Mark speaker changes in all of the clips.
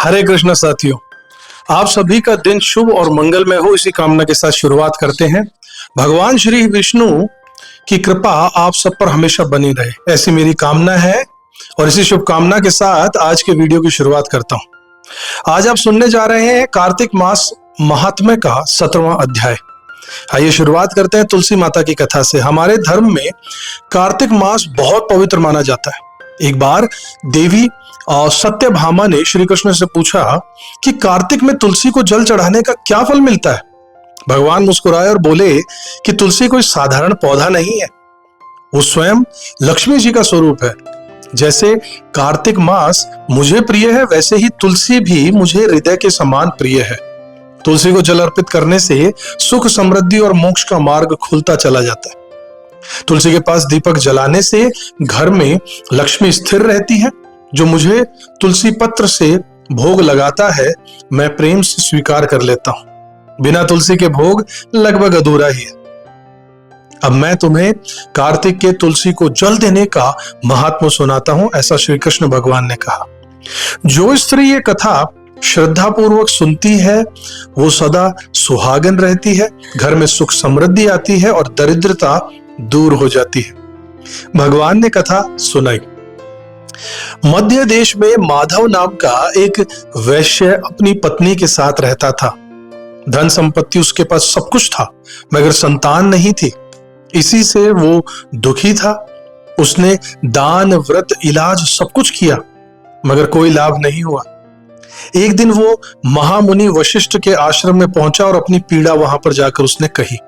Speaker 1: हरे कृष्ण साथियों, आप सभी का दिन शुभ और मंगलमय हो, इसी कामना के साथ शुरुआत करते हैं। भगवान श्री विष्णु की कृपा आप सब पर हमेशा बनी रहे, ऐसी मेरी कामना है। और इसी शुभकामना के साथ आज के वीडियो की शुरुआत करता हूं। आज आप सुनने जा रहे हैं कार्तिक मास महात्म्य का 17वां अध्याय। आइए शुरुआत करते हैं तुलसी माता की कथा से। हमारे धर्म में कार्तिक मास बहुत पवित्र माना जाता है। एक बार देवी सत्यभामा ने श्री कृष्ण से पूछा कि कार्तिक में तुलसी को जल चढ़ाने का क्या फल मिलता है। भगवान मुस्कुराए और बोले कि तुलसी कोई साधारण पौधा नहीं है, वो स्वयं लक्ष्मी जी का स्वरूप है। जैसे कार्तिक मास मुझे प्रिय है, वैसे ही तुलसी भी मुझे हृदय के समान प्रिय है। तुलसी को जल अर्पित करने से सुख, समृद्धि और मोक्ष का मार्ग खुलता चला जाता है। तुलसी के पास दीपक जलाने से घर में लक्ष्मी स्थिर रहती है। जो मुझे तुलसी पत्र से भोग लगाता है, मैं प्रेम से स्वीकार कर लेता हूं। बिना तुलसी के भोग लगभग अधूरा ही है। अब मैं तुम्हें कार्तिक के तुलसी को जल देने का महात्म्य सुनाता हूं, ऐसा श्री कृष्ण भगवान ने कहा। जो स्त्री ये कथा श्रद्धा पूर्वक सुनती है, वो सदा सुहागन रहती है, घर में सुख समृद्धि आती है और दरिद्रता दूर हो जाती है। भगवान ने कथा सुनाई। मध्य देश में माधव नाम का एक वैश्य अपनी पत्नी के साथ रहता था। धन संपत्ति उसके पास सब कुछ था, मगर संतान नहीं थी। इसी से वो दुखी था। उसने दान, व्रत, इलाज सब कुछ किया, मगर कोई लाभ नहीं हुआ। एक दिन वो महामुनि वशिष्ठ के आश्रम में पहुंचा और अपनी पीड़ा वहां पर जाकर उसने कही।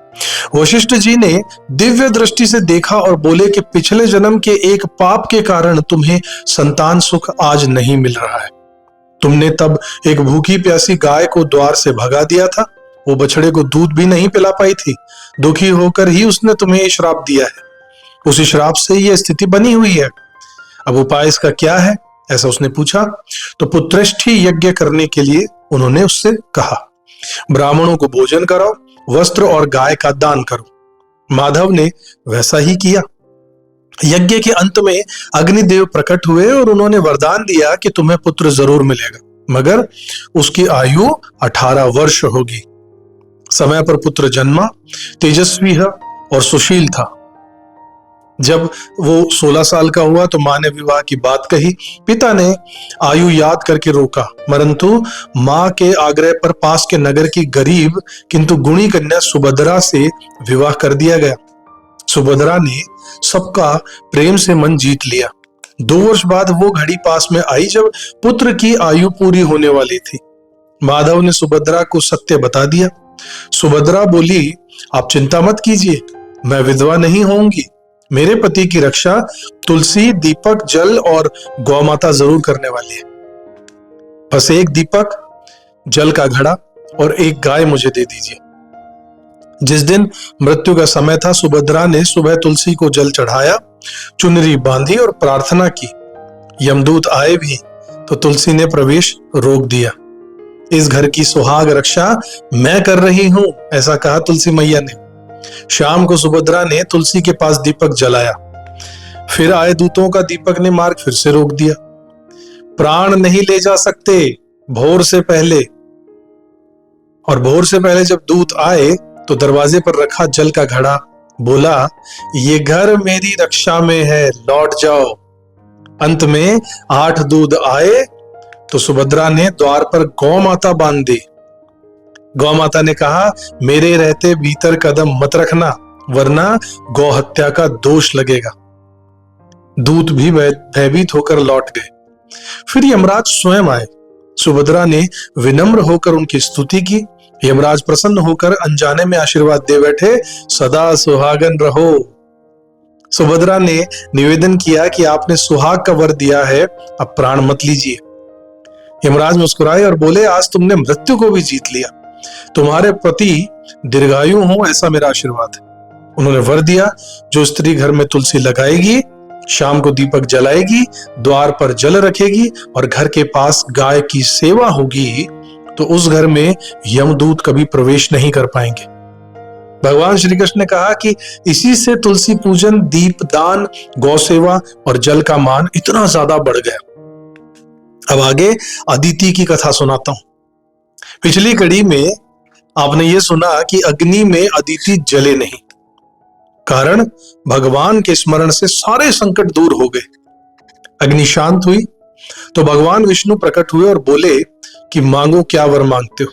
Speaker 1: वशिष्ठ जी ने दिव्य दृष्टि से देखा और बोले कि पिछले जन्म के एक पाप के कारण तुम्हें संतान सुख आज नहीं मिल रहा है। तुमने तब एक भूखी प्यासी गाय को द्वार से भगा दिया था। वो बछड़े को दूध भी नहीं पिला पाई थी। दुखी होकर ही उसने तुम्हें श्राप दिया है। उसी श्राप से यह स्थिति बनी हुई है। अब उपाय इसका क्या है, ऐसा उसने पूछा। तो पुत्रेष्ठी यज्ञ करने के लिए उन्होंने उससे कहा, ब्राह्मणों को भोजन कराओ, वस्त्र और गाय का दान करो। माधव ने वैसा ही किया। यज्ञ के अंत में अग्निदेव प्रकट हुए और उन्होंने वरदान दिया कि तुम्हें पुत्र जरूर मिलेगा, मगर उसकी आयु 18 वर्ष होगी। समय पर पुत्र जन्मा, तेजस्वी है और सुशील था। जब वो 16 साल का हुआ तो मां ने विवाह की बात कही। पिता ने आयु याद करके रोका, परंतु मां के आग्रह पर पास के नगर की गरीब किंतु गुणी कन्या सुभद्रा से विवाह कर दिया गया। सुभद्रा ने सबका प्रेम से मन जीत लिया। 2 वर्ष बाद वो घड़ी पास में आई जब पुत्र की आयु पूरी होने वाली थी। माधव ने सुभद्रा को सत्य बता दिया। सुभद्रा बोली, आप चिंता मत कीजिए, मैं विधवा नहीं होंगी। मेरे पति की रक्षा तुलसी, दीपक, जल और गौमाता जरूर करने वाली है। बस एक दीपक, जल का घड़ा और एक गाय मुझे दे दीजिए। जिस दिन मृत्यु का समय था, सुभद्रा ने सुबह तुलसी को जल चढ़ाया, चुनरी बांधी और प्रार्थना की। यमदूत आए भी तो तुलसी ने प्रवेश रोक दिया। इस घर की सुहाग रक्षा मैं कर रही हूं, ऐसा कहा तुलसी मैया ने। शाम को सुभद्रा ने तुलसी के पास दीपक जलाया। फिर आए दूतों का दीपक ने मार्ग फिर से रोक दिया। प्राण नहीं ले जा सकते भोर से पहले। और भोर से पहले जब दूत आए तो दरवाजे पर रखा जल का घड़ा, बोला, ये घर मेरी रक्षा में है, लौट जाओ। अंत में 8 दूध आए तो सुभद्रा ने द्वार पर गौ माता बांध दी। गौ माता ने कहा, मेरे रहते भीतर कदम मत रखना, वरना गौ हत्या का दोष लगेगा। दूत भी भयभीत होकर लौट गए। फिर यमराज स्वयं आए। सुभद्रा ने विनम्र होकर उनकी स्तुति की। यमराज प्रसन्न होकर अनजाने में आशीर्वाद दे बैठे, सदा सुहागन रहो। सुभद्रा ने निवेदन किया कि आपने सुहाग का वर दिया है, अब प्राण मत लीजिए। यमराज मुस्कुराए और बोले, आज तुमने मृत्यु को भी जीत लिया। तुम्हारे पति दीर्घायु हो, ऐसा मेरा आशीर्वाद है। उन्होंने वर दिया, जो स्त्री घर में तुलसी लगाएगी, शाम को दीपक जलाएगी, द्वार पर जल रखेगी और घर के पास गाय की सेवा होगी, तो उस घर में यमदूत कभी प्रवेश नहीं कर पाएंगे। भगवान श्री कृष्ण ने कहा कि इसी से तुलसी पूजन, दीप दान, गौ सेवा और जल का मान इतना ज्यादा बढ़ गया। अब आगे अदिति की कथा सुनाता हूं। पिछली कड़ी में आपने ये सुना कि अग्नि में अदिति जले नहीं, कारण भगवान के स्मरण से सारे संकट दूर हो गए। अग्नि शांत हुई तो भगवान विष्णु प्रकट हुए और बोले कि मांगो, क्या वर मांगते हो।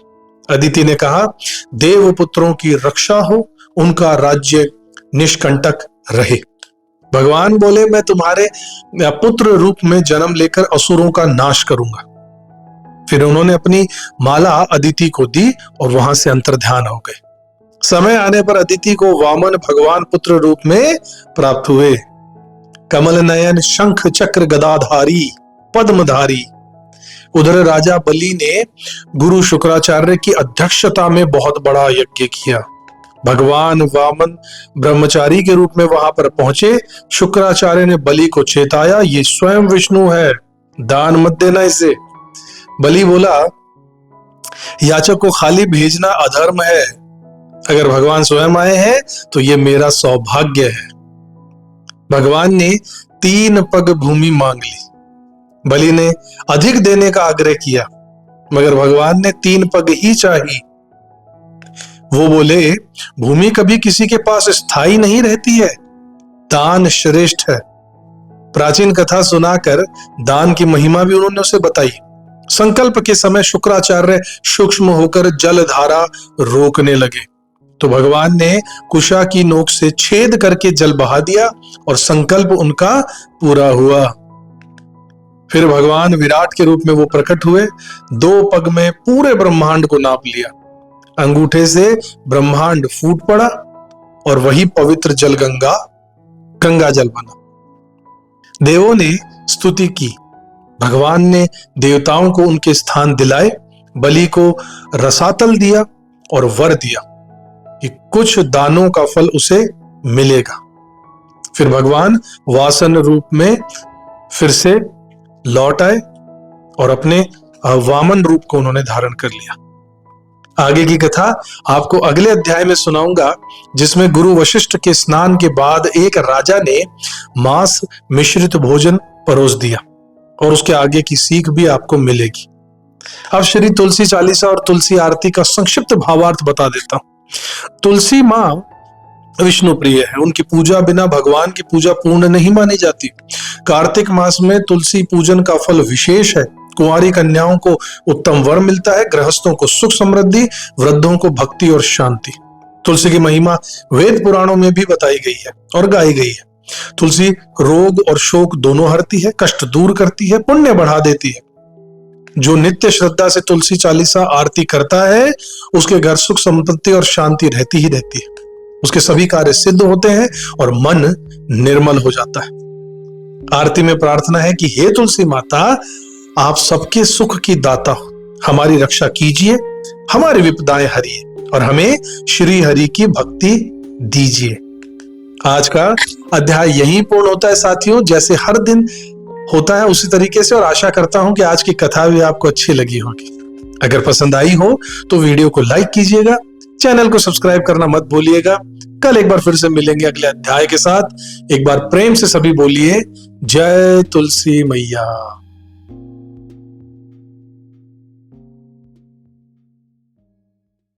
Speaker 1: अदिति ने कहा, देव पुत्रों की रक्षा हो, उनका राज्य निष्कंटक रहे। भगवान बोले, मैं तुम्हारे पुत्र रूप में जन्म लेकर असुरों का नाश करूंगा। फिर उन्होंने अपनी माला अदिति को दी और वहां से अंतर्ध्यान हो गए। समय आने पर अदिति को वामन भगवान पुत्र रूप में प्राप्त हुए। कमल नयन, शंख चक्र गदाधारी, पद्मधारी। उधर राजा बलि ने गुरु शुक्राचार्य की अध्यक्षता में बहुत बड़ा यज्ञ किया। भगवान वामन ब्रह्मचारी के रूप में वहां पर पहुंचे। शुक्राचार्य ने बलि को चेताया, ये स्वयं विष्णु है, दान मत देना इसे। बलि बोला, याचक को खाली भेजना अधर्म है, अगर भगवान स्वयं आए हैं तो ये मेरा सौभाग्य है। भगवान ने 3 पग भूमि मांग ली। बलि ने अधिक देने का आग्रह किया, मगर भगवान ने 3 पग ही चाहिए। वो बोले, भूमि कभी किसी के पास स्थायी नहीं रहती है, दान श्रेष्ठ है। प्राचीन कथा सुनाकर दान की महिमा भी उन्होंने उसे बताई। संकल्प के समय शुक्राचार्य सूक्ष्म होकर जल धारा रोकने लगे तो भगवान ने कुशा की नोक से छेद करके जल बहा दिया और संकल्प उनका पूरा हुआ। फिर भगवान विराट के रूप में वो प्रकट हुए। 2 पग में पूरे ब्रह्मांड को नाप लिया। अंगूठे से ब्रह्मांड फूट पड़ा और वही पवित्र जल गंगा जल बना। देवों ने स्तुति की। भगवान ने देवताओं को उनके स्थान दिलाए, बलि को रसातल दिया और वर दिया कि कुछ दानों का फल उसे मिलेगा। फिर भगवान वासन रूप में फिर से लौट आए और अपने वामन रूप को उन्होंने धारण कर लिया। आगे की कथा आपको अगले अध्याय में सुनाऊंगा, जिसमें गुरु वशिष्ठ के स्नान के बाद एक राजा ने मांस मिश्रित भोजन परोस दिया और उसके आगे की सीख भी आपको मिलेगी। अब श्री तुलसी चालीसा और तुलसी आरती का संक्षिप्त भावार्थ बता देता हूं। तुलसी मां विष्णु प्रिय है, उनकी पूजा बिना भगवान की पूजा पूर्ण नहीं मानी जाती। कार्तिक मास में तुलसी पूजन का फल विशेष है। कुंवारी कन्याओं को उत्तम वर मिलता है, गृहस्थों को सुख समृद्धि, वृद्धों को भक्ति और शांति। तुलसी की महिमा वेद पुराणों में भी बताई गई है और गाई गई है। तुलसी रोग और शोक दोनों हरती है, कष्ट दूर करती है, पुण्य बढ़ा देती है। जो नित्य श्रद्धा से तुलसी चालीसा आरती करता है, उसके घर सुख संपत्ति और शांति रहती ही रहती है। उसके सभी कार्य सिद्ध होते हैं और मन निर्मल हो जाता है। आरती में प्रार्थना है कि हे तुलसी माता, आप सबके सुख की दाता हो, हमारी रक्षा कीजिए, हमारी विपदाएं हरिए और हमें श्री हरि की भक्ति दीजिए। आज का अध्याय यहीं पूर्ण होता है साथियों, जैसे हर दिन होता है उसी तरीके से। और आशा करता हूं कि आज की कथा भी आपको अच्छी लगी होगी। अगर पसंद आई हो तो वीडियो को लाइक कीजिएगा, चैनल को सब्सक्राइब करना मत भूलिएगा। कल एक बार फिर से मिलेंगे अगले अध्याय के साथ। एक बार प्रेम से सभी बोलिए, जय तुलसी मैया।